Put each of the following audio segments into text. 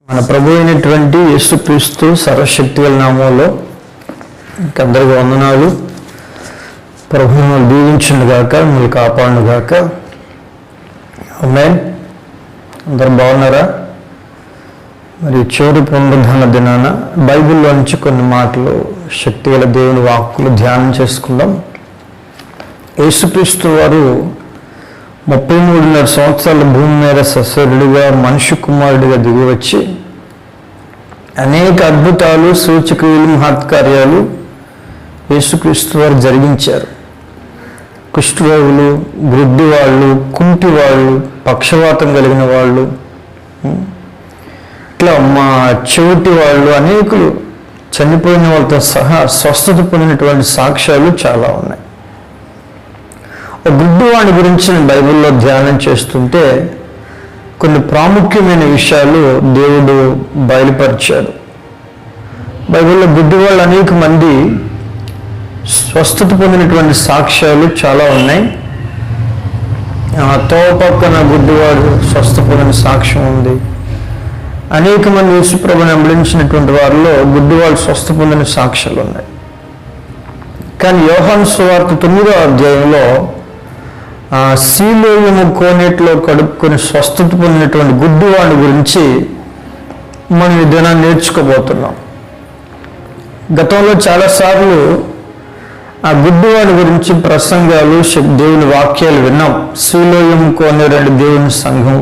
మన ప్రభు అయినటువంటి యేసుక్రీస్తు సర్వశక్తిగల నామంలో అందరికీ వందనాలు. ప్రభు మిమ్మల్ని దీవించును గాక, మిమ్మల్ని కాపాడును గాక. ఆమేన్. అందరు బాగున్నారా? మరి చివరి పునరుద్ధరణ దినాన బైబిల్లో నుంచి కొన్ని మాటలు, శక్తిగల దేవుని వాక్కులు ధ్యానం చేసుకుందాం. యేసుక్రీస్తు వారు 33.5 సంవత్సరాల భూమి మీద సశరీరుడిగా మనుష్య కుమారుడిగా దిగి వచ్చి అనేక అద్భుతాలు, సూచక్రియలు, మహత్కార్యాలు యేసుక్రీస్తు వారు జరిగించారు. కుష్ఠరోగులు, గ్రుడ్డి వాళ్ళు, కుంటి వాళ్ళు, పక్షవాతం కలిగిన వాళ్ళు, ఇట్లా చెవిటి వాళ్ళు, అనేకులు చనిపోయిన వాళ్ళతో సహా స్వస్థత పొందినటువంటి సాక్ష్యాలు చాలా ఉన్నాయి. గుడ్డివాడి గురించి నేను బైబిల్లో ధ్యానం చేస్తుంటే కొన్ని ప్రాముఖ్యమైన విషయాలు దేవుడు బయలుపరిచాడు. బైబిల్లో గుడ్డివాళ్ళు అనేక మంది స్వస్థత పొందినటువంటి సాక్ష్యాలు చాలా ఉన్నాయి. తోపక్కన గుడ్డివాడు స్వస్థ పొందిన సాక్ష్యం ఉంది. అనేక మంది యేసుప్రభుని వెంబడించినటువంటి వారిలో గుడ్డివాళ్ళు స్వస్థ పొందిన సాక్ష్యాలు ఉన్నాయి. కానీ యోహాను సువార్త 9వ అధ్యాయంలో సీలోయము కోనేటిలో కడుక్కొని స్వస్థత పొందినటువంటి గుడ్డివాడి గురించి మనం ఈ దినాన్ని నేర్చుకోబోతున్నాం. గతంలో చాలాసార్లు ఆ గుడ్డివాడి గురించి ప్రసంగాలు, దేవుని వాక్యాలు విన్నాం. సీలోయము కోనేరు దేవుని సంఘం,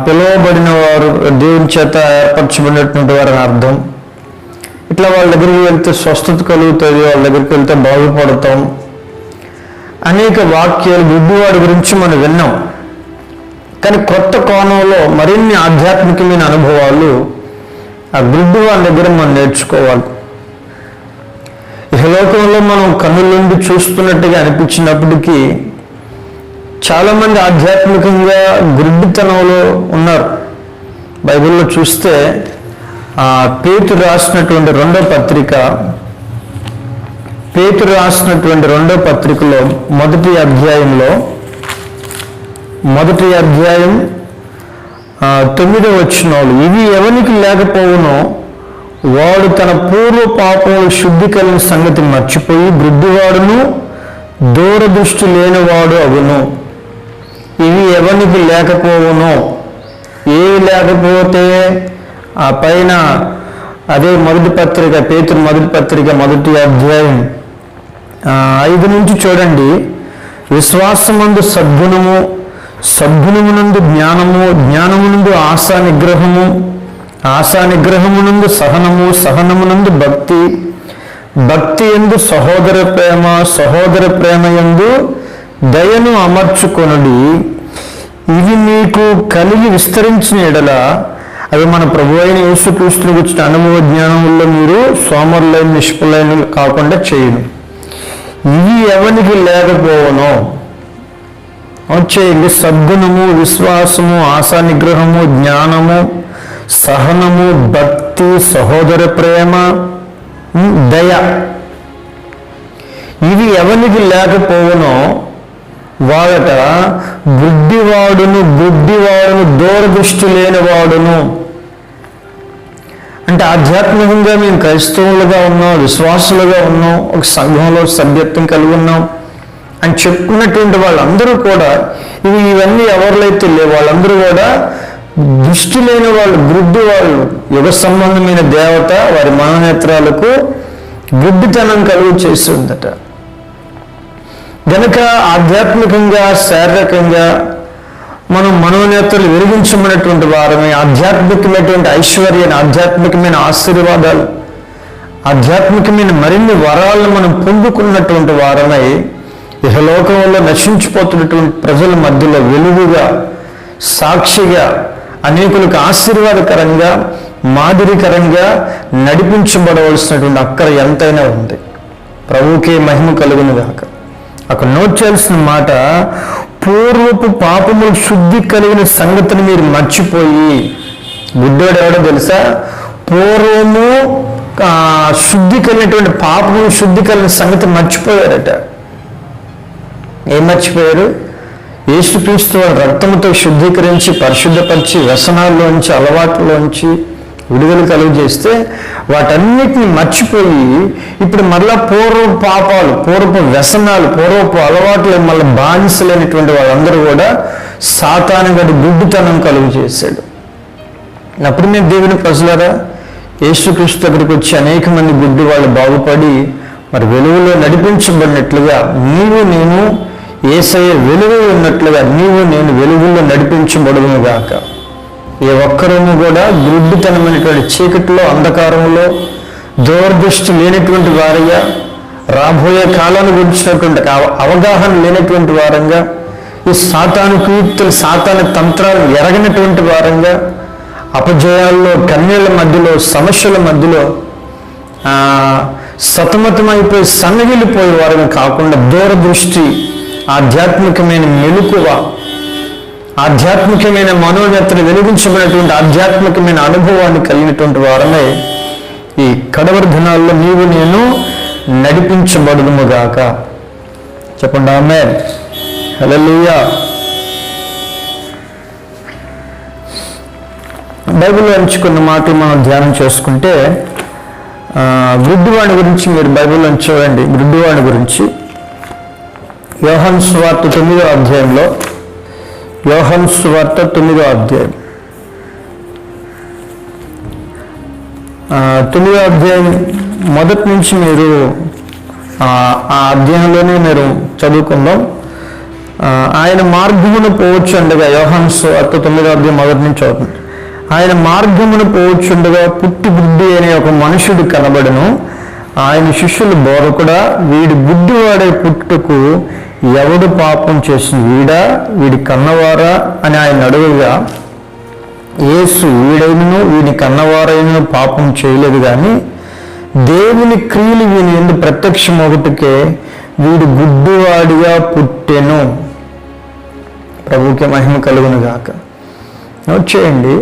పిలువబడిన వారు, దేవుని చేత ఏర్పరచబడినటువంటి వారని అర్థం. ఇట్లా వాళ్ళ దగ్గరికి వెళ్తే స్వస్థత కలుగుతుంది, వాళ్ళ దగ్గరికి వెళ్తే బాగుపడతాం, అనేక వాక్యాలు గుడ్డివాడి గురించి మనం విన్నాం. కానీ కొత్త కోణంలో మరిన్ని ఆధ్యాత్మికమైన అనుభవాలు ఆ గుడ్డివాడి దగ్గర మనం నేర్చుకోవాలి. ఇహలోకంలో మనం కన్నుల నుండి చూస్తున్నట్టుగా అనిపించినప్పటికీ చాలామంది ఆధ్యాత్మికంగా గుడ్డితనంలో ఉన్నారు. బైబిల్లో చూస్తే పేతురు రాసినటువంటి రెండో పత్రికలో మొదటి అధ్యాయం 9వ వచనాలు, ఇవి ఎవనికి లేకపోవునో వాడు తన పూర్వ పాపములు శుద్ధి కలిగిన సంగతి మర్చిపోయి గ్రుడ్డివాడును దూరదృష్టి లేనివాడు అగును. ఇవి ఎవనికి లేకపోవునో, ఏవి లేకపోతే ఆ పైన అదే పేతురు మొదటి పత్రిక మొదటి అధ్యాయం 5 నుంచి చూడండి. విశ్వాసమందు సద్గుణము, సద్గుణమునందు జ్ఞానము, జ్ఞానమునందు ఆశానిగ్రహమునందు సహనము, సహనమునందు భక్తి, భక్తి యందు సహోదర ప్రేమ, సహోదర ప్రేమ యందు దయను అమర్చుకొనుడి. ఇవి మీకు కలిగి విస్తరించిన ఎడల అవి మన ప్రభు అయిన యేసుక్రీస్తుని గురించిన అనుభవ జ్ఞానముల్లో మీరు సోమరులైన నిష్ఫలైన కాకుండా చేయను. ఇవి ఎవరికి లేకపోవనో చేయండి. సద్గుణము, విశ్వాసము, ఆశానిగ్రహము, జ్ఞానము, సహనము, భక్తి, సహోదర ప్రేమ, దయ, ఇవి ఎవరికి లేకపోవనో వాడట గుడ్డివాడును దూరదృష్టి లేనివాడును. అంటే ఆధ్యాత్మికంగా మేము క్రైస్తవులుగా ఉన్నాం, విశ్వాసులుగా ఉన్నాం, ఒక సంఘంలో సభ్యత్వం కలిగి ఉన్నాం అని చెప్పుకున్నటువంటి వాళ్ళందరూ కూడా ఇవన్నీ ఎవరిలైతే లేవు వాళ్ళందరూ కూడా దృష్టి లేని వాళ్ళు, గుడ్డి వాళ్ళు, యుగ సంబంధమైన దేవత వారి మనోనేత్రాలకు గుడ్డితనం కలుగు చేసి ఉందట. గనక ఆధ్యాత్మికంగా, శారీరకంగా మనం మనోనేత్రాలు వెలిగించమన్నటువంటి వారమే. ఆధ్యాత్మికమైనటువంటి ఐశ్వర్యాన్ని, ఆధ్యాత్మికమైన ఆశీర్వాదాలు, ఆధ్యాత్మికమైన మరిన్ని వరాలను మనం పొందుకున్నటువంటి వారమై ఇహలోకంలో నశించిపోతున్నటువంటి ప్రజల మధ్యలో వెలుగుగా, సాక్షిగా, అనేకులకు ఆశీర్వాదకరంగా, మాదిరికరంగా నడిపించబడవలసినటువంటి అక్కర ఎంతైనా ఉంది. ప్రభువుకే మహిమ కలుగును గాక. అక్కడ నోట్ చేయాల్సిన మాట, పూర్వపు పాపములు శుద్ధి కలిగిన సంగతిని మీరు మర్చిపోయి. గుడ్డోడు ఎవడో తెలుసా? పూర్వము శుద్ధి కలిగినటువంటి పాపములు శుద్ధి కలిగిన సంగతి మర్చిపోయారట. ఏం మర్చిపోయారు? యేసుక్రీస్తు వారి రక్తముతో శుద్ధీకరించి పరిశుద్ధపరిచి వ్యసనాల్లోంచి అలవాట్లోంచి విడుదల కలుగు చేస్తే వాటన్నిటిని మర్చిపోయి ఇప్పుడు మళ్ళా పూర్వపు పాపాలు, పూర్వపు వ్యసనాలు, పూర్వపు అలవాట్లు మళ్ళీ బానిసలైనటువంటి వాళ్ళందరూ కూడా సాతాను గడి గుడ్డితనం కలుగు చేశాడు. అప్పుడు మేము దేవుని ప్రజలారా యేసుక్రీస్తు దగ్గరికి వచ్చి అనేక మంది గుడ్డి వాళ్ళు బాగుపడి మరి వెలుగులో నడిపించబడినట్లుగా నీవు నేను యేసయ్య వెలుగు ఉన్నట్లుగా నీవు నేను వెలుగులో నడిపించబడును గాక. ఏ ఒక్కరూ కూడా గుడ్డితనమైనటువంటి చీకటిలో, అంధకారంలో, దూరదృష్టి లేనటువంటి వారిగా, రాబోయే కాలాన్ని గురించినటువంటి అవగాహన లేనటువంటి వారంగా, ఈ సాతాను కీర్తులు, సాతాను తంత్రాలు ఎరగనటువంటి వారంగా, అపజయాల్లో, కన్నీళ్ల మధ్యలో, సమస్యల మధ్యలో సతమతమైపోయి సన్నగిలిపోయే వారిని కాకుండా దూరదృష్టి, ఆధ్యాత్మికమైన మెలకువ, ఆధ్యాత్మికమైన మనోనేత్రం వెలిగించబడినటువంటి ఆధ్యాత్మికమైన అనుభవాన్ని కలిగినటువంటి వారమే ఈ కడవరి దినాల్లో నీవు నేను నడిపించబడుదుముగాక. చెప్పండి ఆమేన్. హల్లెలూయా. బైబిల్లో ఎంచుకున్న మాట మనం ధ్యానం చేసుకుంటే గుడ్డివాడి గురించి మీరు బైబిల్లో చూడండి. గుడ్డివాడి గురించి యోహాను సువార్త 9వ అధ్యాయంలో, యోహాను సువార్త 9వ అధ్యాయం 9వ అధ్యాయం మొదటి నుంచి మీరు ఆ అధ్యాయంలోనే మీరు చదువుకుందాం. ఆయన మార్గమును పోవచ్చుండగా, యోహాను సువార్త 9వ అధ్యాయం మొదటి నుంచి అవుతుంది. ఆయన మార్గమును పోవచ్చుండగా పుట్టి గుడ్డి అనే ఒక మనుషుడు కనబడను. ఆయన శిష్యులు బోధకుడా, వీడి గుడ్డివాడే పుట్టుకు ఎవడు పాపం చేసింది, వీడా వీడి కన్నవారా అని ఆయన అడుగుగా, యేసు వీడైనను వీడి కన్నవారైనను పాపం చేయలేదు కానీ దేవుని క్రియలు వీని ఎందు ప్రత్యక్షమొకటికే వీడు గుడ్డివాడిగా పుట్టెను. ప్రభువుకి మహిమ కలుగును గాక. వచ్చేయండి.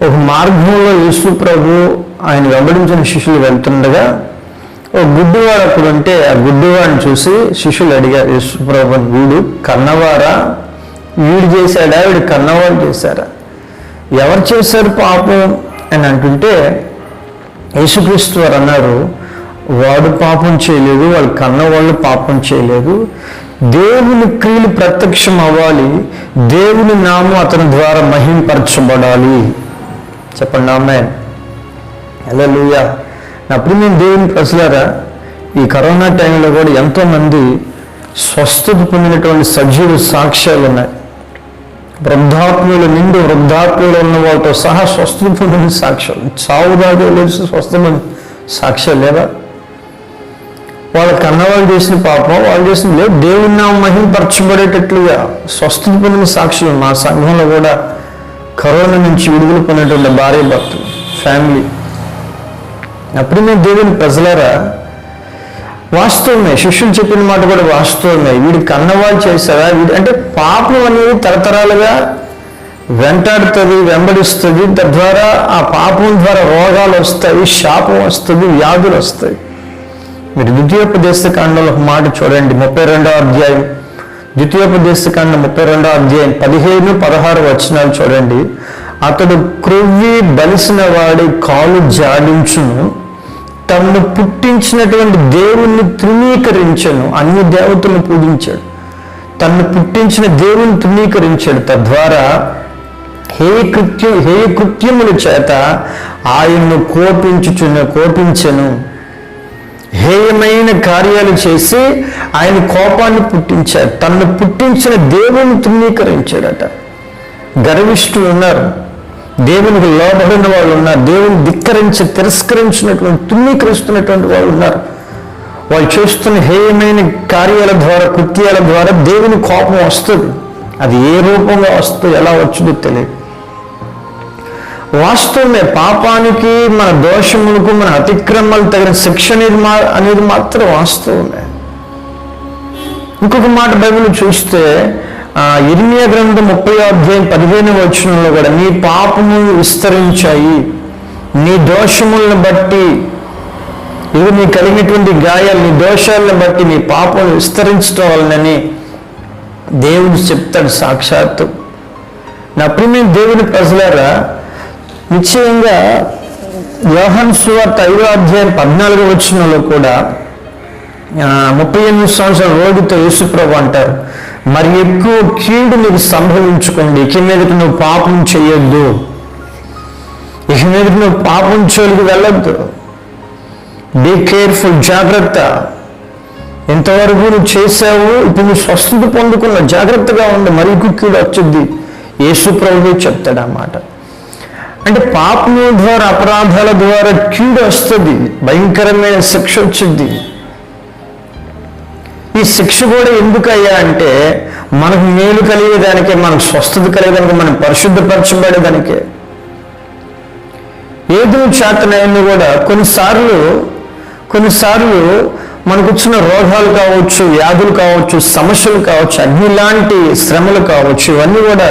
ఒక మార్గంలో యేసు ప్రభు ఆయన వెంబడించిన శిష్యులు వెళ్తుండగా ఒక గుడ్డివాడు అక్కడ ఉంటే ఆ గుడ్డివాడిని చూసి శిష్యులు అడిగారు యేసు ప్రభుని, వీడు కన్నవారా, వీడు చేశాడా వీడు కన్నవాడు చేశారా, ఎవరు చేశారు పాపం అని అంటుంటే యేసుక్రీస్తు వారు అన్నారు, వాడు పాపం చేయలేదు, వాళ్ళు కన్నవాళ్ళు పాపం చేయలేదు, దేవుని క్రియలు ప్రత్యక్షం అవ్వాలి, దేవుని నామం అతని ద్వారా మహింపరచబడాలి. చెప్పండి ఆమేన్. హల్లెలూయా. అప్పుడు మేము దేవుని ప్రజలారా ఈ కరోనా టైంలో కూడా ఎంతోమంది స్వస్థత పొందినటువంటి సజీవ సాక్ష్యాలు ఉన్నాయి. నిండు వృద్ధాత్మలు ఉన్న వాళ్ళతో సహా స్వస్థత పొందిన సాక్ష్యాలు, చావు దాకా లేచి స్వస్థమైన సాక్ష్యాలు లేదా? వాళ్ళ కన్నవాళ్ళు చేసిన పాపం వాళ్ళు చేసిన లేదు, దేవుని నామం మహింపరచబడేటట్లుగా స్వస్థత పొందిన సాక్షులు మా సంఘంలో కూడా కరోనా నుంచి విడుదల పొందినటువంటి భార్య భర్తలు, ఫ్యామిలీ. అప్పుడు మేము దేవుని ప్రజలారా వాస్తవమే, శిష్యులు చెప్పిన మాట కూడా వాస్తవమే. వీడి కన్నవాళ్ళు చేశారా, వీడి అంటే పాపం అనేది తరతరాలుగా వెంటాడుతుంది, వెంబడిస్తుంది. తద్వారా ఆ పాపం ద్వారా రోగాలు వస్తాయి, శాపం వస్తుంది, వ్యాధులు వస్తాయి. మీరు ద్వితీయోపదేశకాండంలో ఒక మాట చూడండి, 32వ అధ్యాయం, ద్వితీయోపదేశకాండం 32వ అధ్యాయం 15-16 వచనాలు చూడండి. అతడు క్రొవ్వి బలిసిన వాడి కాలు జాడించును, తనను పుట్టించినటువంటి దేవుణ్ణి తృణీకరించను. అన్ని దేవతలను పూజించాడు, తనను పుట్టించిన దేవుని తృణీకరించాడు. తద్వారా హేయ కృత్యముల చేత ఆయన్ను కోపించెను. హేయమైన కార్యాలు చేసి ఆయన కోపాన్ని పుట్టించాడు. తనను పుట్టించిన దేవుని తృణీకరించాడట. గర్విష్ఠులు ఉన్నారు, దేవునికి లోబడిన వాళ్ళు ఉన్నారు, దేవుని తిరస్కరించినటువంటి తృణీకరిస్తున్నటువంటి వాళ్ళు ఉన్నారు. వాళ్ళు చేస్తున్న హేయమైన కార్యాల ద్వారా, కృత్యాల ద్వారా దేవుని కోపం వస్తుంది. అది ఏ రూపంగా వస్తుందో, ఎలా వచ్చిందో తెలియదు. వాస్తవమే, పాపానికి, మన దోషములకు, మన అతిక్రమాలకు తగిన శిక్ష అనేది మాత్రం వాస్తవమే. ఇంకొక మాట బైబిల్ చూస్తే ఇర్మియా గ్రంథం 30వ అధ్యాయం 15వ వచనంలో కూడా నీ పాపములు విస్తరించాయి, నీ దోషములను బట్టి, ఇవి నీ కలిగినటువంటి గాయాలు, నీ దోషాలను బట్టి నీ పాపములు విస్తరించడం వలనని దేవుడు చెప్తాడు సాక్షాత్తు. నా ప్రియమైన దేవుని ప్రజలారా, నిశ్చయంగా యోహాను సువార్త 5వ అధ్యాయం 14వ వచనంలో కూడా 38 సంవత్సరాల రోగితో యేసుప్రభు అంటారు, మరి ఎక్కువ కీడు నీకు సంభవించుకోండి, ఇక మీదకి నువ్వు పాపం చేయొద్దు, ఇక మీదకి నువ్వు పాపం జోలికి వెళ్ళొద్దు, బీ కేర్ఫుల్, జాగ్రత్త, ఎంతవరకు నువ్వు చేసావు, ఇప్పుడు నువ్వు స్వస్థత పొందుకున్న, జాగ్రత్తగా ఉండు, మరి ఎక్కువ కీడు వచ్చింది. యేసుప్రభువే చెప్తాడు ఆ మాట. అంటే పాపము ద్వారా, అపరాధాల ద్వారా కీడు వస్తుంది, భయంకరమైన శిక్ష వచ్చింది. ఈ శిక్ష కూడా ఎందుకయ్యా అంటే మనకు మేలు కలిగేదానికే, మనకు స్వస్థత కలిగేదానికే, మనం పరిశుద్ధపరచబడేదానికే. ఏదో చేతనైనా కూడా కొన్నిసార్లు మనకు వచ్చిన రోగాలు కావచ్చు, వ్యాధులు కావచ్చు, సమస్యలు కావచ్చు, అగ్ని లాంటి శ్రమలు కావచ్చు, ఇవన్నీ కూడా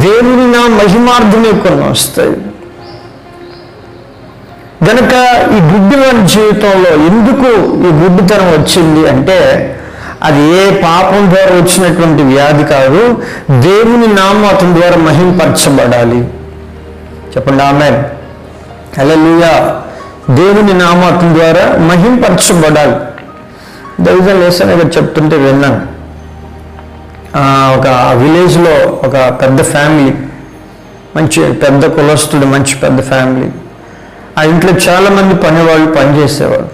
దేవుని నా మహిమార్థమే కొన్ని వస్తాయి. గనక ఈ గుడ్డివాని జీవితంలో ఎందుకు ఈ గుడ్డితనం వచ్చింది అంటే అది ఏ పాపం ద్వారా వచ్చినటువంటి వ్యాధి కాదు, దేవుని నామం అతని ద్వారా మహింపరచబడాలి. చెప్పండి ఆమేన్. హల్లెలూయా. దేవుని నామం అతని ద్వారా మహింపరచబడాలి. దైవజనులు లేసనే చెప్తుంటే విన్నాను, ఒక విలేజ్లో ఒక పెద్ద ఫ్యామిలీ, మంచి పెద్ద కులస్తుడు, మంచి పెద్ద ఫ్యామిలీ. ఆ ఇంట్లో చాలామంది పనివాళ్ళు పనిచేసేవాళ్ళు.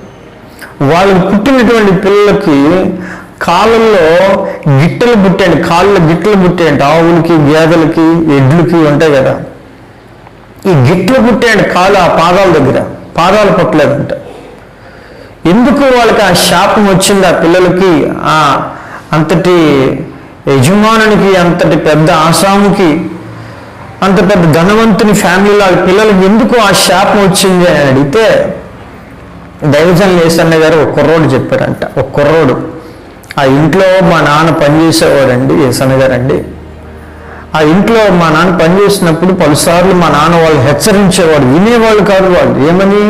వాళ్ళకి పుట్టినటువంటి పిల్లలకి కాళ్ళల్లో గిట్టలు పుట్టాయండి, కాళ్ళలో గిట్టలు పుట్టాయండి. ఆవులకి, గేదెలకి, ఎడ్లకి ఉంటాయి కదా, ఈ గిట్లు పుట్టాయండి కాళ్ళు, ఆ పాదాల దగ్గర, పాదాలు పట్టలేదంట. ఎందుకు వాళ్ళకి ఆ శాపం వచ్చింది ఆ పిల్లలకి? అంతటి యజమానునికి, అంతటి పెద్ద ఆసాముకి, అంత పెద్ద ధనవంతుని ఫ్యామిలీలో ఆ పిల్లలకి ఎందుకు ఆ శాపం వచ్చింది అని అడిగితే దైవజనులు యేసన్న గారు ఒక కుర్రోడు చెప్పారంట. ఒక కుర్రోడు ఆ ఇంట్లో మా నాన్న పనిచేసేవాడండి, యేసన్న గారండి. ఆ ఇంట్లో మా నాన్న పనిచేసినప్పుడు పలుసార్లు మా నాన్న వాళ్ళు హెచ్చరించేవాడు, వినేవాళ్ళు కాదు వాళ్ళు. ఏమని?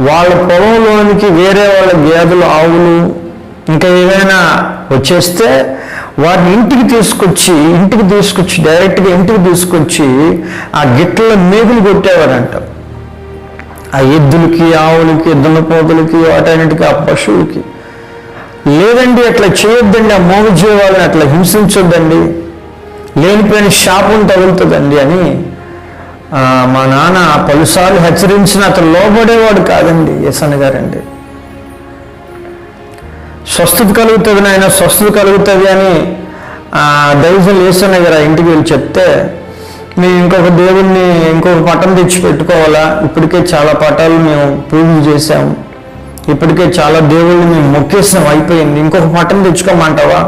వాళ్ళ పొలంలోనికి వేరే వాళ్ళ గేదెలు, ఆవులు, ఇంకా ఏమైనా వచ్చేస్తే వాటిని ఇంటికి తీసుకొచ్చి డైరెక్ట్గా ఇంటికి తీసుకొచ్చి ఆ గిట్ల మేగులు కొట్టేవారంట. ఆ ఎద్దులకి, ఆవులకి, దున్నపోతులకి, వాటన్నిటికీ, ఆ పశువులకి. లేదండి అట్లా చేయొద్దండి, ఆ మోగజీవాలని అట్లా హింసించొద్దండి, లేనిపోయిన శాపం తగులుతుందండి అని మా నాన్న పలుసార్లు హెచ్చరించిన అతను లోబడేవాడు కాదండి యేసన్న గారండి. స్వస్థత కలుగుతుంది నాయన, స్వస్థత కలుగుతుంది అని దైవజనులు యేసన్న గారు ఇంటికి వెళ్ళి చెప్తే, మేము ఇంకొక దేవుణ్ణి, ఇంకొక పటం తెచ్చి పెట్టుకోవాలా, ఇప్పటికే చాలా పటాలు మేము పూజలు చేసాము, ఇప్పటికే చాలా దేవుళ్ళని మేము మొక్కేసాం, అయిపోయింది, ఇంకొక పటం తెచ్చుకోమంటావా?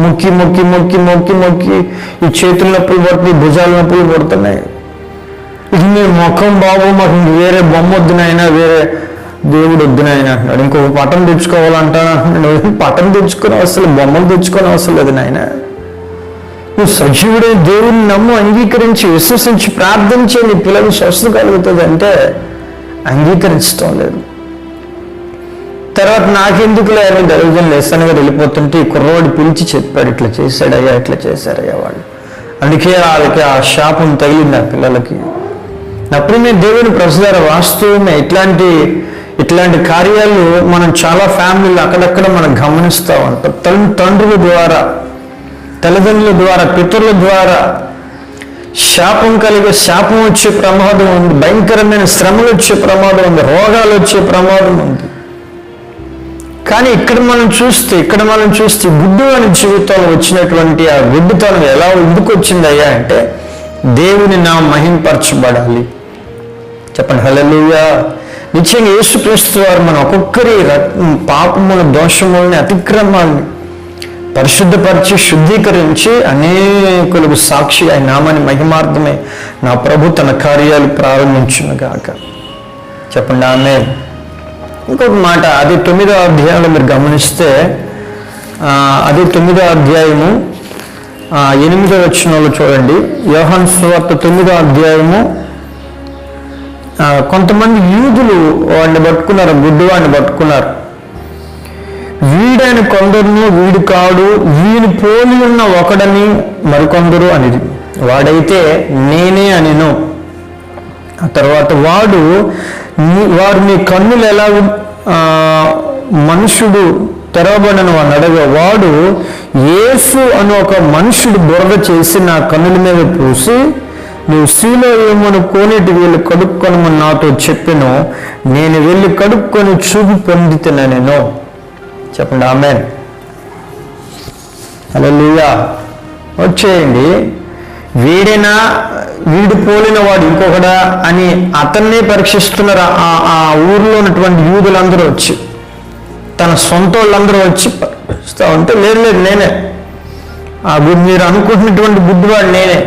మొక్కి మొక్కి మొక్కి మొక్కి మొక్కి ఈ చేతుల నొప్పులు పడుతున్నాయి, భుజాల నొప్పులు పడుతున్నాయి. ఇది మీ ముఖం బాబు, మాకు వేరే బొమ్మ వద్దునైనా, వేరే దేవుడు వద్దునైనా అంటున్నాడు. ఇంకొక పటం తెచ్చుకోవాలంటాను అంటున్నాడు. పటం తెచ్చుకునే అసలు బొమ్మలు తెచ్చుకునే అవసరం లేదు నాయన. నువ్వు సజీవుడే దేవుని నమ్ము, అంగీకరించి, విశ్వసించి, ప్రార్థించే నీ పిల్లలు స్వస్థత కలుగుతుంది అంటే అంగీకరించడం లేదు. తర్వాత నాకెందుకులే అని దైవజనులు యేసన్న గారు వెళ్ళిపోతుంటే ఈ కుర్రవాడు పిలిచి చెప్పాడు, ఇట్లా చేశాడయ్యా, ఇట్లా చేశారయ్యా వాళ్ళు. అందుకే వాళ్ళకి ఆ శాపం తగిలింది ఆ పిల్లలకి. అప్పుడు మేము దేవుని ప్రజలారా, వాస్తవమే ఇట్లాంటి కార్యాలు మనం చాలా ఫ్యామిలీలు అక్కడక్కడ మనం గమనిస్తూ ఉంటాం. తండ్రుల ద్వారా, తల్లిదండ్రుల ద్వారా, పితరుల ద్వారా శాపం వచ్చే ప్రమాదం ఉంది, భయంకరమైన శ్రమలు వచ్చే ప్రమాదం ఉంది, రోగాలు వచ్చే ప్రమాదం ఉంది. కానీ ఇక్కడ మనం చూస్తే గుడ్డివాని జీవితంలో వచ్చినటువంటి ఆ గుడ్డితనం ఎందుకు వచ్చిందయ్యా అంటే దేవుని నామం మహింపరచబడాలి. చెప్పండి హల్లెలూయా. నిశ్చయంగా యేసుక్రీస్తు వారు మన ఒక్కొక్కరి పాపముల, దోషములని, అతిక్రమాలని పరిశుద్ధపరిచి, శుద్ధీకరించి అనేకులకు సాక్షి ఆయన నామాన్ని మహిమార్థమే నా ప్రభు తన కార్యాలు ప్రారంభించునుగాక. చెప్పండి ఆమేన్. ఇంకొక మాట, అది 9వ అధ్యాయంలో మీరు గమనిస్తే, అది 9వ అధ్యాయము 8వ వచనంలో చూడండి. యోహాను సువార్త 9వ అధ్యాయము, కొంతమంది యూదులు వాడిని పట్టుకున్నారు, గుడ్డివాడిని పట్టుకున్నారు. వీడైన కొందరును వీడు కాడు, వీని పోలి ఉన్న ఒకడని మరికొందరు అనేది. వాడైతే నేనే అనిను. ఆ తర్వాత వారు నీ కన్నులు ఎలా మనుషుడు తెరవబడను అని అడగా, వాడు యేసు అని ఒక మనుషుడు బురద చేసి నా కన్నుల మీద పూసి, నువ్వు సిలోయమును కోనేటికి వెళ్ళి కడుక్కొనమని నాతో చెప్పెను. నేను వెళ్ళి కడుక్కొని చూపు పొందితున్నా నేను. చెప్పండి ఆమేన్. హల్లెలూయా. వచ్చేయండి. వీడేనా, వీడు పోలిన వాడు ఇంకొకడా అని అతన్నే పరీక్షిస్తున్నారు ఆ ఊరిలో ఉన్నటువంటి యూదులందరూ వచ్చి, తన సొంత వాళ్ళందరూ వచ్చి పరీక్షిస్తూ ఉంటే, లేదు నేనే, మీరు అనుకుంటున్నటువంటి గుడ్డివాడు నేనే.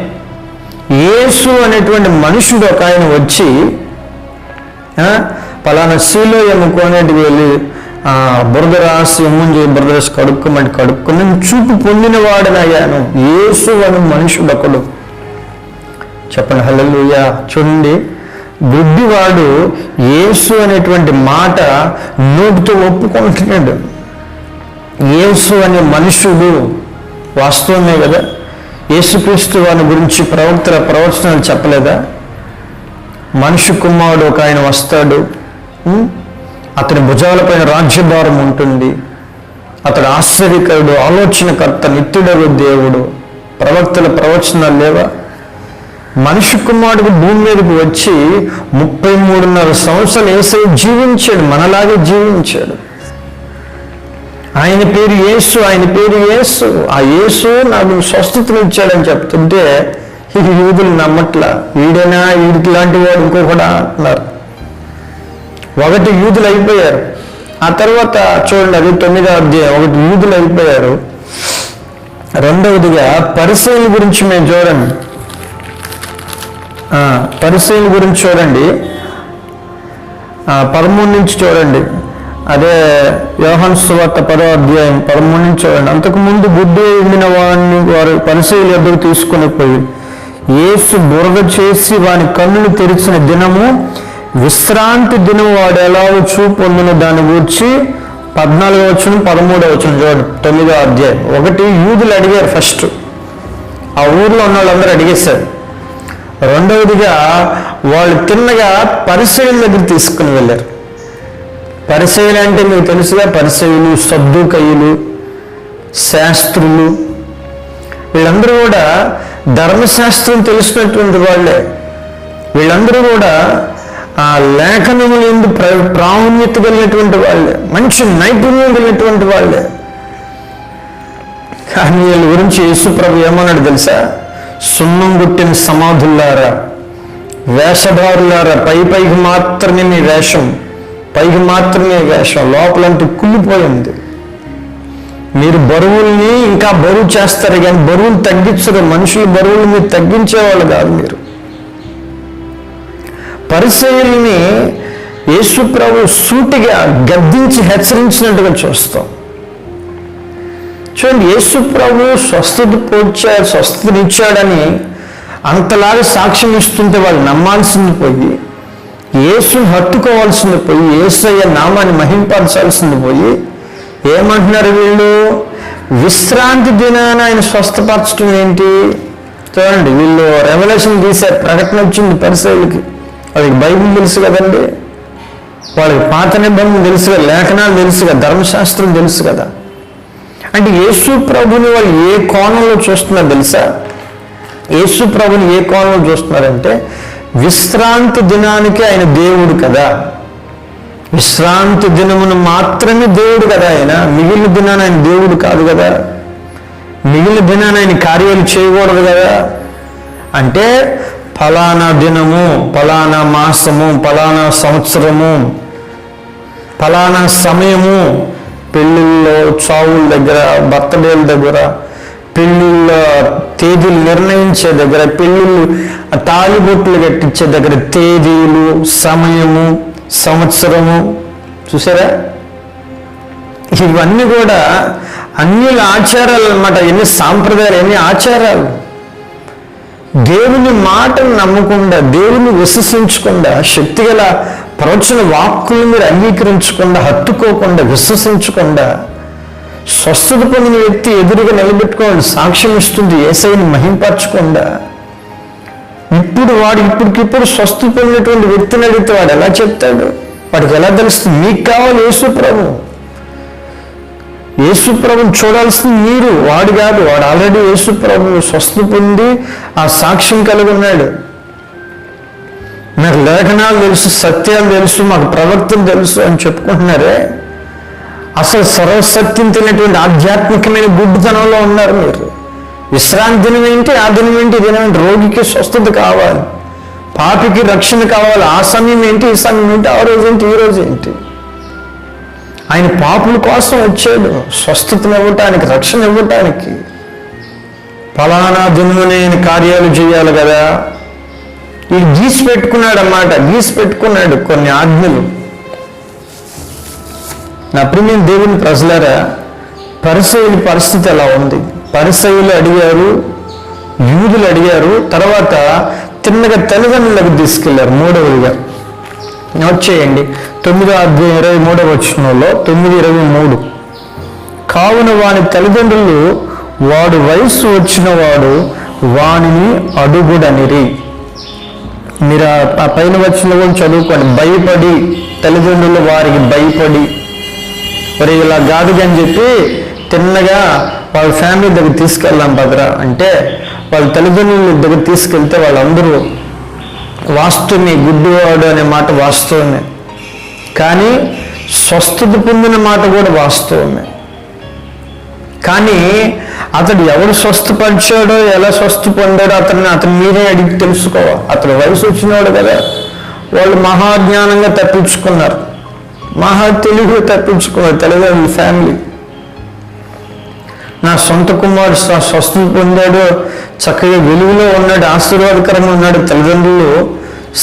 యేసు అనేటువంటి మనుషుడు ఒక ఆయన వచ్చి పలానా సిలోయము కోనేటికి వెళ్ళి బురద రాసి బురద రాసి కడుక్కుని చూపు పొందిన వాడనయ్యాను. యేసు అని మనుషుడు ఒకడు. చెప్పండి హల్లెలూయా. చూడండి, గుడ్డివాడు యేసు అనేటువంటి మాట నోటితో ఒప్పుకుంటున్నాడు. యేసు అనే మనుషుడు వాస్తవమే కదా. యేసుక్రీస్తు వాని గురించి ప్రవచనాలు చెప్పలేదా? మనుషు కుమారుడు ఒక ఆయన వస్తాడు, అతని భుజాలపైన రాజ్యభారం ఉంటుంది, అతడు ఆశ్చర్యకరుడు, ఆలోచనకర్త, నిత్యుడగు దేవుడు. ప్రవక్తల ప్రవచనాలు లేవా? మనుషు కుమారుడు భూమి మీదకి వచ్చి 33.5 సంవత్సరాలు యేసయ్య జీవించాడు, మనలాగే జీవించాడు. ఆయన పేరు యేసు, ఆయన పేరు యేసు. ఆ యేసు నాకు స్వస్థతను ఇచ్చాడని చెప్తుంటే ఈ యూదులు నమ్మట్లా. వీడైనా, వీడికి లాంటి వాడు ఇంకొకడా అంటున్నారు. ఒకటి యూదులు అయిపోయారు. ఆ తర్వాత చూడండి, అది 9వ అధ్యాయం. ఒకటి యూదులు అయిపోయారు. రెండవదిగా పరిసయ్యుల గురించి మేము చూడండి. పరిసయ్యుల గురించి చూడండి, 13 నుంచి చూడండి. అదే యోహాను సువార్త 10వ అధ్యాయం 13 నుంచి చూడండి. అంతకుముందు గుడ్డి ఉండిన వాడిని వారు పరిసయ్యుల యొద్దకు తీసుకుని పోయి, యేసు బురద చేసి వాని కన్నులు తెరిచిన దినము విశ్రాంతి దినం వాడు ఎలాగో చూపు పొందిన దాన్ని గురించి 14వ వచనం 13వ వచనం చూడండి. 9వ అధ్యాయం. ఒకటి యూదులు అడిగారు, ఫస్ట్ ఆ ఊర్లో ఉన్న వాళ్ళందరూ అడిగేశారు. రెండవదిగా వాళ్ళు తిన్నగా పరిసయ్యుల దగ్గర తీసుకుని వెళ్ళారు. పరిసయ్యులు అంటే మీకు తెలుసుగా, పరిసయ్యులు, సద్దూకయ్యులు, శాస్త్రులు, వీళ్ళందరూ కూడా ధర్మశాస్త్రం తెలిసినటువంటి వాళ్ళే. వీళ్ళందరూ కూడా ఆ లేఖనములు ఎందుకు ప్రాముణ్యత కలిగినటువంటి వాళ్ళే, మంచి నైపుణ్యం కలిగినటువంటి వాళ్ళే. కానీ వీళ్ళ గురించి యేసుప్రభు ఏమన్నాడు తెలుసా? సున్నం కొట్టిన సమాధుల్లారా, వేషధారులారా, పైకి మాత్రమే మీ వేషం, పైకి మాత్రమే వేషం, లోపలంటూ కుళ్ళిపోయింది. మీరు బరువుల్ని ఇంకా బరువు చేస్తారు కానీ బరువులు తగ్గించరు. మనుషులు బరువులు మీరు తగ్గించేవాళ్ళు కాదు. మీరు పరిసయ్యుల్ని యేసుప్రభు సూటిగా గద్దించి హెచ్చరించినట్టుగా చూస్తాం. చూడండి, యేసుప్రభు స్వస్థతనిచ్చాడని అంతలాగా సాక్ష్యం ఇస్తుంటే వాళ్ళు నమ్మాల్సింది పోయి, యేసుని హత్తుకోవాల్సింది పోయి, యేసయ్య నామాన్ని మహింపరచాల్సింది పోయి ఏమంటున్నారు వీళ్ళు? విశ్రాంతి దినాన ఆయన స్వస్థపరచడం ఏంటి? చూడండి, వీళ్ళు రెవల్యూషన్ తీశారు. ప్రకటన వచ్చింది పరిసయ్యులకి. వాళ్ళకి బైబిల్ తెలుసు కదండి, వాళ్ళకి పాత నిబంధన తెలుసు కదా, లేఖనాలు తెలుసు కదా, ధర్మశాస్త్రం తెలుసు కదా. అంటే యేసు ప్రభుని వాళ్ళు ఏ కోణంలో చూస్తున్నారు తెలుసా? యేసు ప్రభుని ఏ కోణంలో చూస్తున్నారంటే, విశ్రాంతి దినానికి ఆయన దేవుడు కదా, విశ్రాంతి దినమును మాత్రమే దేవుడు కదా ఆయన. మిగిలిన దినాన ఆయన దేవుడు కాదు కదా, మిగిలిన దినాన ఆయన కార్యాలు చేయకూడదు కదా. అంటే ఫలానా దినము, ఫలానా మాసము, ఫలానా సంవత్సరము, ఫలానా సమయము, పెళ్ళిళ్ళలో, చావుల దగ్గర, బర్త్డేల దగ్గర, పెళ్ళిళ్ళ తేదీలు నిర్ణయించే దగ్గర, పెళ్ళిళ్ళు తాళిబొట్లు కట్టించే దగ్గర తేదీలు, సమయము, సంవత్సరము, చూసారా? ఇవన్నీ కూడా అన్యుల ఆచారాలు అన్నమాట. ఎన్ని సాంప్రదాయాలు, ఎన్ని ఆచారాలు. దేవుని మాటను నమ్మకుండా, దేవుని విశ్వసించకుండా, శక్తిగల ప్రవచన వాక్కులు మీరు అంగీకరించకుండా, హత్తుకోకుండా, విశ్వసించకుండా స్వస్థత పొందిన వ్యక్తి ఎదురుగా నిలబెట్టుకోవాలి, సాక్ష్యం ఇస్తుంది యేసయ్యని మహింపరచకుండా. ఇప్పటికిప్పుడు స్వస్థత పొందినటువంటి వ్యక్తిని అడిగితే వాడు ఎలా చెప్తాడు? వాడికి ఎలా తెలుస్తుంది? మీకు కావాలి యేసు ప్రభుని చూడాల్సింది మీరు, వాడు కాదు. వాడు ఆల్రెడీ యేసు ప్రభు స్వస్థత పొంది ఆ సాక్ష్యం కలిగి ఉన్నాడు. నాకు లేఖనాలు తెలుసు, సత్యాలు తెలుసు, మాకు ప్రవక్తలు తెలుసు అని చెప్పుకుంటున్నారే, అసలు సర్వసత్యం తినేటువంటి ఆధ్యాత్మికమైన గుడ్డితనంలో ఉన్నారు మీరు. విశ్రాంతి దినం ఏంటి, ఆ దినం ఏంటి, ఈ దినం ఏంటి? రోగికి స్వస్థత కావాలి, పాపికి రక్షణ కావాలి. ఆ సమయం ఏంటి, ఈ సమయం ఏంటి, ఆ రోజు ఏంటి, ఈ రోజు ఏంటి? ఆయన పాపుల కోసం వచ్చాడు, స్వస్థతను ఇవ్వటానికి, రక్షణ ఇవ్వటానికి. ఫలానా దినమునే ఆయన కార్యాలు చేయాలి కదా. ఇది గీసి పెట్టుకున్నాడు కొన్ని ఆజ్ఞలు. నా ప్రియమైన దేవుని ప్రజలారా, పరిసయ్యుల పరిస్థితి ఎలా ఉంది? పరిసయ్యులు అడిగారు, యూదులు అడిగారు, తర్వాత తిన్నగా తల్లిదండ్రులకు తీసుకెళ్లారు. మూడవదిగా నోట్ చేయండి, 9:23 9:23. కావున వాని తల్లిదండ్రులు వాడు వయస్సు వచ్చిన వాడు వానిని అడుగుడనిరి. మీరు ఆ పైన వచ్చిన కూడా చదువుకోండి. భయపడి, తల్లిదండ్రులు వారికి భయపడి, మరి ఇలా కాదు అని చెప్పి తిన్నగా వాళ్ళ ఫ్యామిలీ దగ్గర తీసుకెళ్దాం భద్రా అంటే, వాళ్ళ తల్లిదండ్రుల దగ్గర తీసుకెళ్తే వాళ్ళందరూ వాస్తవమే, గుడ్డివాడు అనే మాట వాస్తవమే, కానీ స్వస్థత పొందిన మాట కూడా వాస్తవమే. కానీ అతడు ఎవరు స్వస్థపరిచాడో, ఎలా స్వస్థ పొందాడో అతను మీరే అడిగి తెలుసుకోవాలి. అతడు వయసు వచ్చినవాడు కదా. వాళ్ళు మహాజ్ఞానంగా తప్పించుకున్నారు, మహా తెలివిగా తప్పించుకున్నారు తల్లిదండ్రుల ఫ్యామిలీ. నా సొంత కుమారుడు స్వస్థత పొందాడు, చక్కగా వెలుగులో ఉన్నాడు, ఆశీర్వాదకరంగా ఉన్నాడు. తల్లిదండ్రులు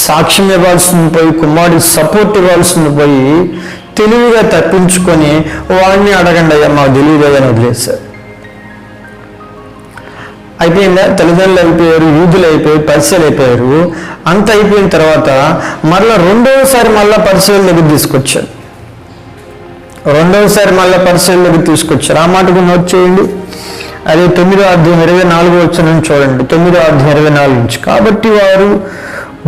సాక్ష్యం ఇవ్వాల్సింది పోయి, కుమారుడికి సపోర్ట్ ఇవ్వాల్సింది పోయి, తెలివిగా తప్పించుకొని వాడిని అడగండి అయ్యా మాకు తెలియదు అని వదిలేశారు. అయిపోయిందా? తల్లిదండ్రులు అయిపోయారు, యూదులు అయిపోయారు, పరిచయాలు అయిపోయారు. అంత అయిపోయిన తర్వాత రెండవసారి పరిచయాల దగ్గర తీసుకొచ్చారు. పరిచయాల దగ్గర తీసుకొచ్చారు. ఆ మాటకు నోట్ చేయండి. అదే 9:24 చూడండి. 9:24. కాబట్టి వారు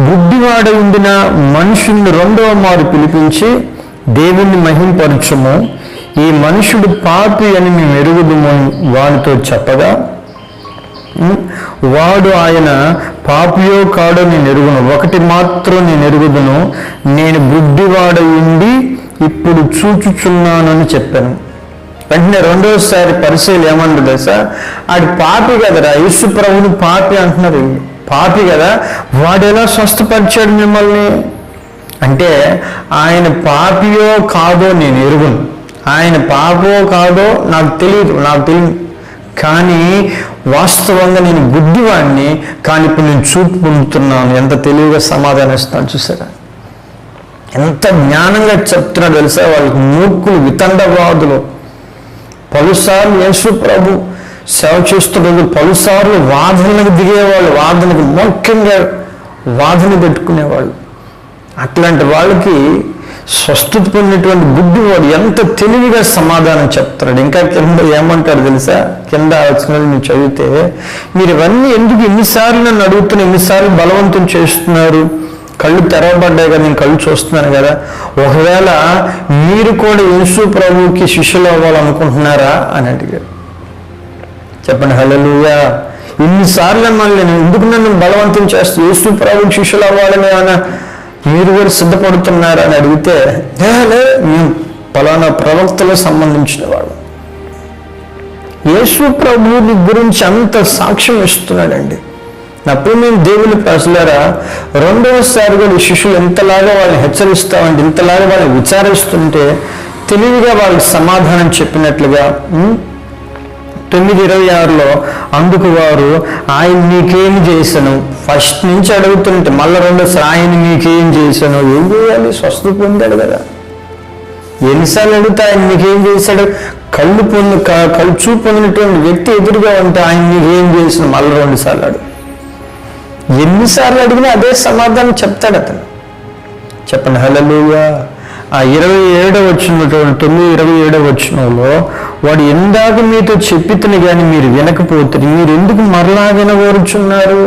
గుడ్డివాడ ఉండిన మనుషుల్ని రెండవ మారు పిలిపించి, దేవుణ్ణి మహింపరచుము, ఈ మనుషుడు పాపి అని మేము ఎరుగుదుము వానితో చెప్పగా, వాడు ఆయన పాపియో కాడో నేను ఎరుగును, ఒకటి మాత్రం నేను ఎరుగుదును, నేను గుడ్డివాడ ఉండి ఇప్పుడు చూచుచున్నానని చెప్పాను. వెంటనే రెండోసారి పరిశీలి ఏమన్నారు తెలుసా? ఆడి పాపి కదరా, యేసు ప్రభుని పాపి అంటున్నారు. పాపి కదా, వాడెలా స్వస్థపరిచాడు మిమ్మల్ని అంటే, ఆయన పాపియో కాదో నేను ఎరుగును, ఆయన పాపో కాదో నాకు తెలియదు, కానీ వాస్తవంగా నేను గుడ్డివాడిని, కానీ ఇప్పుడు నేను చూపు పొందుతున్నాను. ఎంత తెలివిగా సమాధానం ఇస్తాను చూసారా? ఎంత జ్ఞానంగా చెప్తున్నాడు తెలుసా? వాళ్ళకి మూర్ఖులు, వితండవాదులు. పలుసార్లు యేసు ప్రభు సేవ చేస్తున్నది, పలుసార్లు వాదనలకు దిగేవాళ్ళు, వాదనకు ముఖ్యంగా వాదన పెట్టుకునేవాళ్ళు. అట్లాంటి వాళ్ళకి స్వస్థత పొందినటువంటి గుడ్డివాడు ఎంత తెలివిగా సమాధానం చెప్తున్నాడు. ఇంకా కింద ఏమంటాడు తెలుసా? కింద వచ్చినది మీరు చదివితే, మీరు ఇవన్నీ ఎందుకు ఎన్నిసార్లు నన్ను అడుగుతున్నా, ఎన్నిసార్లు బలవంతం చేస్తున్నారు? కళ్ళు తెరవబడ్డాయి కదా, నేను కళ్ళు చూస్తున్నాను కదా. ఒకవేళ మీరు కూడా యేసు ప్రభువుకి శిష్యులు అవ్వాలనుకుంటున్నారా అని అడిగారు. చెప్పండి హల్లెలూయా. ఇన్నిసార్లు మళ్ళీ ఎందుకు నన్ను బలవంతం చేస్తూ యేసు ప్రభువుకి శిష్యులు అవ్వాలని ఏమైనా మీరు కూడా సిద్ధపడుతున్నారా అని అడిగితే, మేము పలానా ప్రవక్తలకు సంబంధించిన వాడు. యేసు ప్రభువుని గురించి అంత సాక్ష్యం ఇస్తున్నాడండి. నా ప్రియమైన దేవుని ప్రజలారా, రెండవసారి కూడా శిష్యులు ఎంతలాగా వాళ్ళని హెచ్చరిస్తామంటే, ఇంతలాగా వాళ్ళని విచారిస్తుంటే తెలివిగా వాళ్ళకి సమాధానం చెప్పినట్లుగా 9:26 అందుకు వారు, ఆయన నీకేం చేశాను? ఫస్ట్ నుంచి అడుగుతుంటే మళ్ళీ రెండోసారి ఆయన నీకేం చేశాను? ఏం చేయాలి? స్వస్థత పొందాడు కదా. ఎన్నిసార్లు అడిగితే ఆయన నీకేం చేశాడు? కళ్ళు చూపు పొందినటువంటి వ్యక్తి ఎదురుగా ఉంటే ఆయన నీకేం చేసిన మళ్ళీ 2 సార్లు అడుగు. ఎన్నిసార్లు అడిగినా అదే సమాధానం చెప్తాడు అతను. చెప్పండి హల్లెలూయా. ఆ 27వ వచనంలో 9:27 వచనంలో వాడు ఇందాక మీతో చెప్పితని కానీ మీరు వినకపోతే మీరు ఎందుకు మరలా వినగోరుచున్నారు?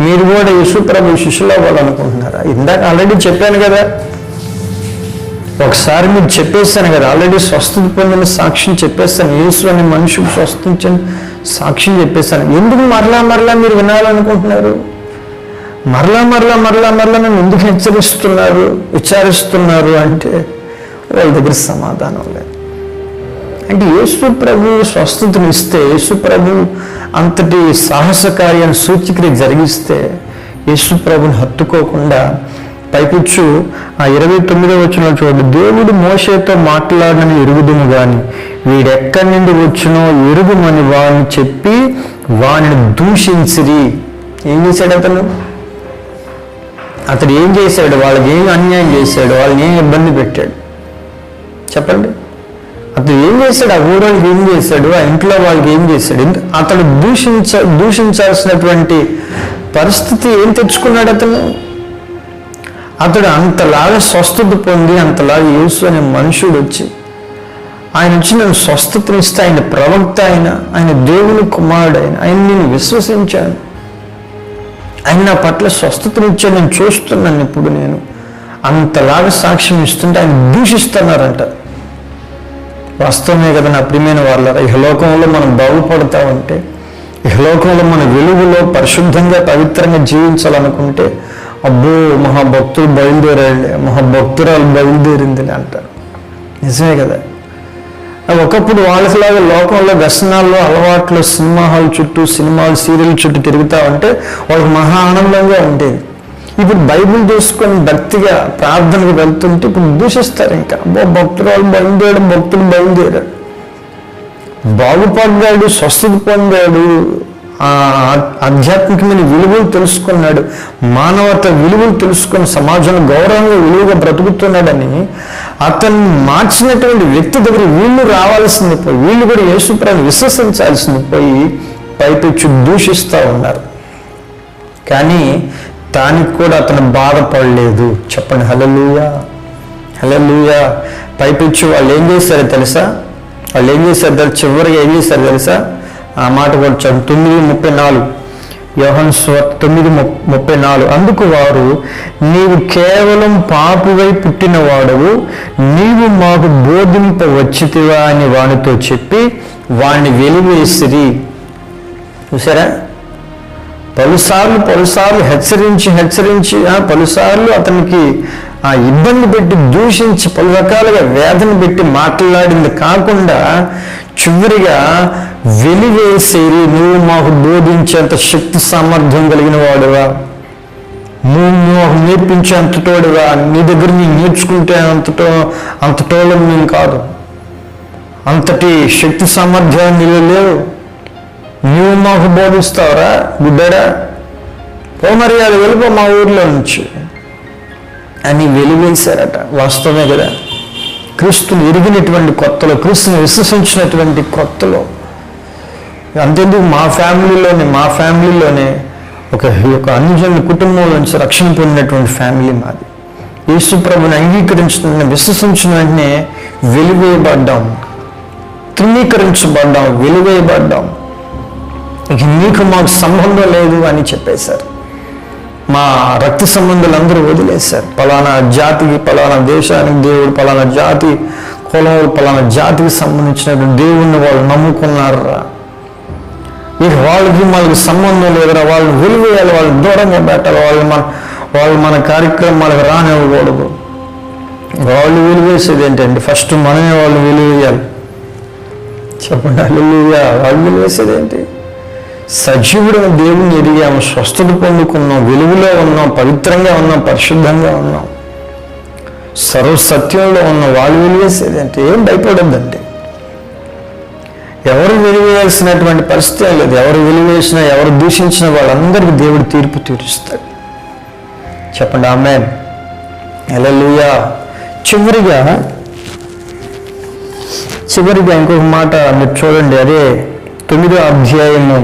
మీరు కూడా యేసుప్రభు శిష్యులు అవ్వాలనుకుంటున్నారా? ఇందాక ఆల్రెడీ చెప్పాను కదా, ఒకసారి మీకు చెప్పేస్తాను కదా, ఆల్రెడీ స్వస్థత పొందిన సాక్ష్యం చెప్పేస్తాను, యేసు అనే మనుషులు స్వస్థించిన సాక్ష్యం చెప్పేస్తాను. ఎందుకు మరలా మీరు వినాలనుకుంటున్నారు? మరలా నన్ను ఎందుకు విచారిస్తున్నారు అంటే వాళ్ళ దగ్గర సమాధానం లేదు. అంటే యేసు ప్రభు స్వస్థతను ఇస్తే, యేసు ప్రభు అంతటి సాహస కార్యాన్ని సూచిక్రియ జరిగిస్తే యేసు ప్రభుని హత్తుకోకుండా పైపుచ్చు ఆ 29వ వచనంలో చూడండి, దేవుడు మోషేతో మాట్లాడనని ఎరుగుదుము గాని వీడెక్కడి నుండి వచ్చునో ఎరుగుమని వాడిని చెప్పి వాడిని దూషించిరి. ఏం చేశాడు అతడు ఏం చేశాడు? వాళ్ళకి ఏం అన్యాయం చేశాడు? వాళ్ళని ఏం ఇబ్బంది పెట్టాడు? చెప్పండి. అతడు ఏం చేశాడు? ఆ ఊరోళ్ళకి ఏం చేశాడు? ఆ ఇంట్లో వాళ్ళకి ఏం చేశాడు? అతడు దూషించాల్సినటువంటి పరిస్థితి ఏం తెచ్చుకున్నాడు? అతడు అంతలాగా స్వస్థత పొంది, అంతలాగా యేసు అనే మనుషుడు వచ్చి ఆయన వచ్చి నన్ను స్వస్థతనిస్తే, ఆయన ప్రవక్త, ఆయన దేవుని కుమారుడు, ఆయన నేను విశ్వసించాను, ఆయన నా పట్ల స్వస్థతనిచ్చాడు, నేను చూస్తున్నాను, ఇప్పుడు నేను అంతలాగా సాక్ష్యం ఇస్తుంటే ఆయన దూషిస్తున్నారంట. వాస్తవమే కదా నా ప్రియమైన వాళ్ళ, ఇహలోకంలో మనం బాగుపడతామంటే, ఇహలోకంలో మన వెలుగులో పరిశుద్ధంగా పవిత్రంగా జీవించాలనుకుంటే, అబ్బో మహాభక్తులు బయలుదేరాడు, మహాభక్తురాలు బయలుదేరింది అంటారు. నిజమే కదా. ఒకప్పుడు వాళ్ళకిలాగా లోకంలో వ్యసనాల్లో, అలవాట్లు, సినిమా హాల్ చుట్టూ, సినిమాలు సీరియల్ చుట్టూ తిరుగుతా ఉంటే వాళ్ళకి మహా ఆనందంగా ఉండేది. ఇప్పుడు బైబిల్ తీసుకొని భక్తిగా ప్రార్థనకు వెళ్తుంటే ఇప్పుడు దూషిస్తారు. ఇంకా అబ్బో భక్తురాలు బయలుదేరాడు, భక్తులు బయలుదేరాడు, బాగుపడ్డాడు, స్వస్థత పొందాడు, ఆధ్యాత్మికమైన విలువలు తెలుసుకున్నాడు, మానవత విలువలు తెలుసుకొని సమాజంలో గౌరవంగా విలువగా బ్రతుకుతున్నాడని అతన్ని మార్చినటువంటి వ్యక్తి దగ్గర వీళ్ళు రావాల్సింది పోయి, వీళ్ళు కూడా యేసుప్రభుని విశ్వసించాల్సింది పోయి పైపెచ్చు దూషిస్తూ ఉన్నారు. కానీ దానికి కూడా అతను బాధపడలేదు. చెప్పండి హల్లెలూయా, హల్లెలూయా. పైపెచ్చు వాళ్ళు ఏం చేశారో తెలుసా? చివరిగా ఏం చేశారు తెలుసా? ఆ మాట కూడా 9:34 యోహాను సువార్త 9:34. అందుకు వారు, నీవు కేవలం పాపివై పుట్టినవాడవు, నీవు మాకు బోధింపవచ్చితివా అని వానితో చెప్పి వాణ్ణి వెలివేసిరి. చూసారా? పలుసార్లు హెచ్చరించి పలుసార్లు అతనికి ఇబ్బంది పెట్టి, దూషించి, పలు రకాలుగా వేదన పెట్టి మాట్లాడింది కాకుండా చివరిగా వెలివేసేది, నువ్వు మాకు బోధించేంత శక్తి సామర్థ్యం కలిగిన వాడువా, నువ్వు మాకు నేర్పించే అంతటోడువా, నీ దగ్గర నేను నేర్చుకుంటే అంతటోళం నేను కాదు, అంతటి శక్తి సామర్థ్యాలు నీలో లేవు, నువ్వు మాకు బోధిస్తావురా గుడ్డడా, మర్యాద వెళ్ళిపో మా ఊర్లో నుంచి అని వెలివేశారట. వాస్తవమే కదా. క్రీస్తుని ఎరిగినటువంటి కొత్తలో, క్రీస్తుని విశ్వసించినటువంటి కొత్తలో, అంతేందుకు మా ఫ్యామిలీలోనే ఒక అన్యజనుల కుటుంబం నుంచి రక్షణ పొందినటువంటి ఫ్యామిలీ మాది. యేసు ప్రభుని అంగీకరించిన, విశ్వసించిన వెంటనే వెలివేయబడ్డాం, తృణీకరించబడ్డాం, వెలివేయబడ్డాం. ఇక నీకు మాకు సంబంధం లేదు అని చెప్పేశారు. మా రక్త సంబంధాలు అందరూ వదిలేశారు. పలానా జాతికి, పలానా దేశానికి దేవుడు, పలానా జాతి కులం, పలానా జాతికి సంబంధించినటువంటి దేవుణ్ణి వాళ్ళు నమ్ముకున్నారా, ఇక వాళ్ళకి మనకి సంబంధం లేదురా, వాళ్ళని వెలివేయాలి, వాళ్ళని దూరంగా పెట్టాలి, వాళ్ళు మన కార్యక్రమాలకు రానివ్వకూడదు. వాళ్ళు వెలివేసేది ఏంటండి? ఫస్ట్ మనమే వాళ్ళు వెలివేయాలి. చెప్పండి హల్లెలూయా. వాళ్ళు వెలివేసేది ఏంటి? సజీవుడైన దేవుని ఎరిగాము, స్వస్థత పొందుకున్నాం, వెలుగులో ఉన్నాం, పవిత్రంగా ఉన్నాం, పరిశుద్ధంగా ఉన్నాం, సర్వసత్యంలో ఉన్నాం. వాళ్ళు వెలివేసేది అంటే ఏం భయపడద్దండి. ఎవరు వెలివేయాల్సినటువంటి పరిస్థితి లేదు. ఎవరు వెలివేసినా, ఎవరు దూషించినా వాళ్ళందరికీ దేవుడు తీర్పు తీరుస్తాడు. చెప్పండి ఆమేన్, హల్లెలూయా. చివరిగా ఇంకొక మాట మీరు చూడండి. అదే 9వ అధ్యాయము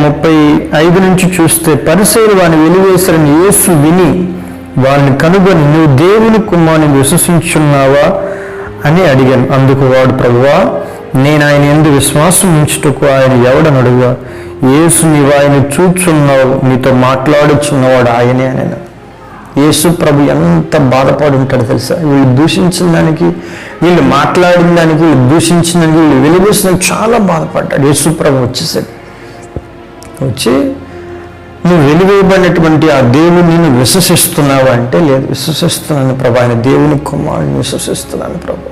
35 నుంచి చూస్తే, పరిసయ్యులు వాని వెలివేశారని యేసు విని వారిని కనుగొని నువ్వు దేవుని కుమారుని విశ్వసించున్నావా అని అడిగాను. అందుకు వాడు, ప్రభువా, నేను ఆయన యందు విశ్వాసం ఉంచుటకు ఆయన ఎవడనడుగా. యేసు, నీవు ఆయన చూచున్నావు, నీతో మాట్లాడుచున్నవాడు ఆయనే అని. యేసు ప్రభు ఎంత బాధపడి ఉంటాడు తెలుసా? వీళ్ళు దూషించిన దానికి, వీళ్ళు మాట్లాడిన దానికి, వీళ్ళు దూషించిన దానికి, వీళ్ళు వెలివేసిన చాలా బాధపడ్డాడు. యేసు ప్రభు వచ్చేసాడు. వచ్చి, నువ్వు వెలివేయబడినటువంటి ఆ దేవుని నువ్వు విశ్వసిస్తున్నావు అంటే, లేదు, విశ్వసిస్తున్నాను ప్రభు, ఆయన దేవుని కుమారుని విశ్వసిస్తున్నాను ప్రభు.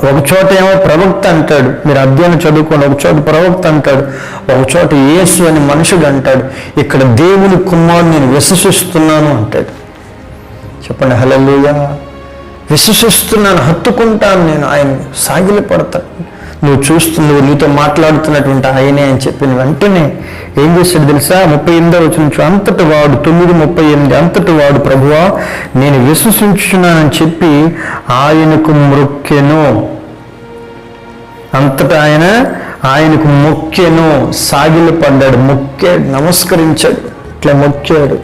ఒక చోట ఏమో ప్రవక్త అంటాడు, మీరు అధ్యయనం చదువుకోండి. ఒక చోట ప్రవక్త అంటాడు, ఒక చోట యేసు అని మనుషుడు అంటాడు. ఇక్కడ దేవుని కుమారుని నేను విశ్వసిస్తున్నాను అంటాడు. చెప్పండి హల్లెలూయా. విశ్వసిస్తున్నాను, హత్తుకుంటాను, నేను ఆయన సాగిలపడతాను. నువ్వు నీతో మాట్లాడుతున్నటువంటి ఆయనే అని చెప్పిన వెంటనే ఏం చేశాడు తెలుసా? 38వ వచనం, అంతటి వాడు 9:38, అంతటి వాడు, ప్రభువా, నేను విశ్వసించున్నానని చెప్పి ఆయనకు మొక్కెను. అంతటా ఆయనకు మొక్కెను, సాగిలపడ్డాడు, నమస్కరించాడు. ఇట్లా మొక్కాడు,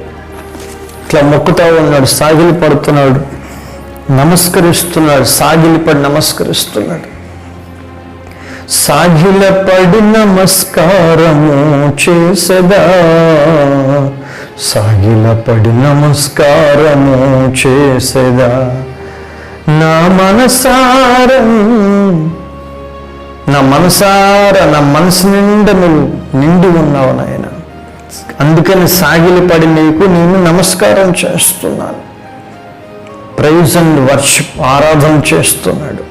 ఇట్లా మొక్కుతా ఉన్నాడు, సాగిలపడుతున్నాడు, నమస్కరిస్తున్నాడు, సాగిలపడి నమస్కరిస్తున్నాడు. సాగిలపడి నమస్కారము చేసదా, సాగిలపడి నమస్కారము చేసదా, నా మనసారం, నా మనసు నిండా నువ్వు నిండి ఉన్నావు నాయన. అందుకని సాగిలపడి నీకు నేను నమస్కారం చేస్తున్నాను. ప్రైజ్ అండ్ వర్షిప్, ఆరాధన చేస్తున్నాడు.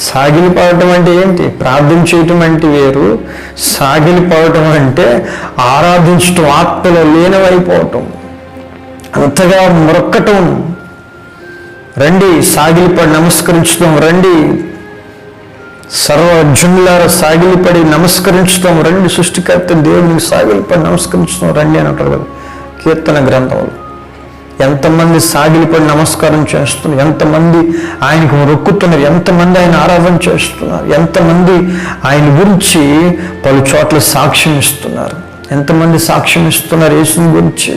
సాగిలిపడటం అంటే ఏంటి? ప్రార్థన చేయటం అంటే వేరు. సాగిలిపడటం అంటే ఆరాధించటం, ఆత్మలో లీనమైపోవటం, అంతగా మొరక్కటం. రండి, సాగిలిపడి నమస్కరించడం, రండి సర్వజనులారా సాగిలిపడి నమస్కరించడం రండి, సృష్టికర్త దేవునికి సాగిలిపడి నమస్కరించడం రండి అని అంటారు కదా కీర్తన గ్రంథంలో. ఎంతమంది సాగిలిపడి నమస్కారం చేస్తున్నారు, ఎంతమంది ఆయనకు మొక్కుతున్నారు, ఎంతమంది ఆయన ఆరాధన చేస్తున్నారు, ఎంతమంది ఆయన గురించి పలు చోట్ల సాక్ష్యం ఇస్తున్నారు, ఎంతమంది సాక్ష్యం ఇస్తున్నారు యేసుని గురించి.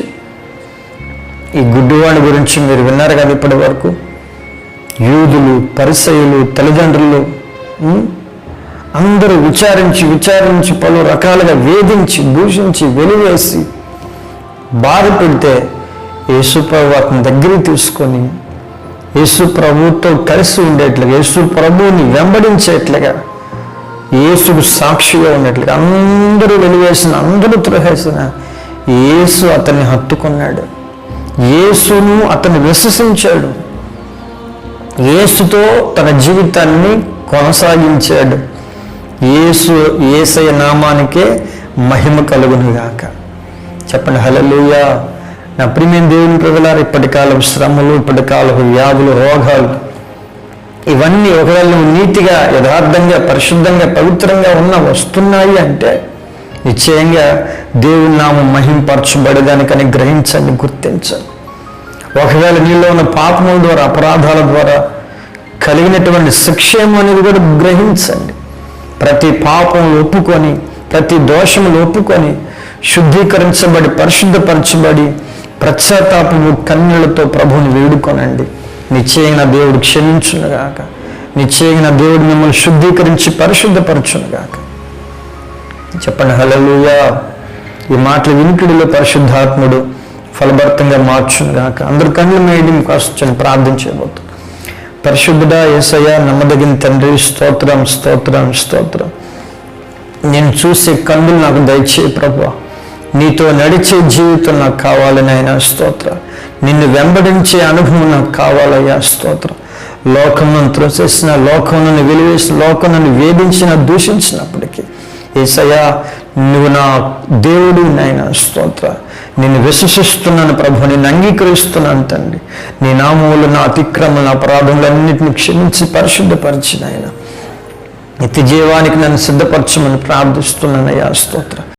ఈ గుడ్డివాడి గురించి మీరు విన్నారు కదా ఇప్పటి వరకు. యూదులు, పరిసయ్యులు, తల్లిదండ్రులు అందరూ విచారించి పలు రకాలుగా వేధించి, దూషించి, వెలివేసి బాధ పెడితే యేసు ప్రభు అతని దగ్గరికి తీసుకొని యేసు ప్రభుతో కలిసి ఉండేట్లుగా, యేసు ప్రభువుని వెంబడించేట్లుగా, యేసుకు సాక్షిగా ఉండేట్లుగా, అందరూ వెలివేసిన, అందరూ త్రోసేసిన యేసు అతన్ని హత్తుకున్నాడు. యేసును అతన్ని విశ్వసించాడు. యేసుతో తన జీవితాన్ని కొనసాగించాడు. యేసయ్య నామానికే మహిమ కలుగునుగాక. చెప్పండి హల్లెలూయా. నా ప్రియమైన దేవుని ప్రజలారా, ఇప్పటి కాలం శ్రమలు, ఇప్పటి కాలం వ్యాధులు, రోగాలు, ఇవన్నీ ఒకవేళ నువ్వు నీతిగా, యథార్థంగా, పరిశుద్ధంగా, పవిత్రంగా వస్తున్నాయి అంటే నిశ్చయంగా దేవుని నామం మహింపరచబడేదానికని గ్రహించండి, గుర్తించండి. ఒకవేళ నీలో ఉన్న పాపముల ద్వారా, అపరాధాల ద్వారా కలిగినటువంటి శిక్షేమో అనేది కూడా గ్రహించండి. ప్రతి పాపములు ఒప్పుకొని, ప్రతి దోషములు ఒప్పుకొని, శుద్ధీకరించబడి, పరిశుద్ధపరచబడి, పశ్చాత్తాపము కన్నులతో ప్రభువుని వేడుకొనండి. నిశ్చయంగా దేవుడు క్షమించునుగాక. నిశ్చయంగా దేవుడు మిమ్మల్ని శుద్ధీకరించి పరిశుద్ధపరచునుగాక. చెప్పండి హల్లెలూయా. ఈ మాటలు వినికిడిలో పరిశుద్ధాత్ముడు ఫలభరితంగా మార్చునుగాక. అందరు కన్నుల మేడి కోసం ప్రార్థన చేయబోతుంది. పరిశుద్ధుడా యేసయ్య, నమ్మదగిన తండ్రి, స్తోత్రం స్తోత్రం స్తోత్రం. నేను చూసే కన్నులు నాకు దయచేయి ప్రభువా. నీతో నడిచే జీవితం నాకు కావాలని ఆయన స్తోత్రం. నిన్ను వెంబడించే అనుభవం నాకు కావాలయ్యా స్తోత్రం. లోకమును త్రోసేసిన, లోకమును వెలివేసిన, లోకమును వేధించిన, దూషించినప్పటికీ యేసయ్యా నువ్వు నా దేవుడు నాయన స్తోత్ర. నిన్ను విశ్వసిస్తున్నాను ప్రభు, నిన్ను అంగీకరిస్తున్నాను తండ్రి. నీ నామములు నా అతిక్రమణ అపరాధములన్నింటినీ క్షమించి పరిశుద్ధపరిచిన ఆయన నిత్య జీవానికి నన్ను సిద్ధపరచమని ప్రార్థిస్తున్నానయ్యా స్తోత్ర.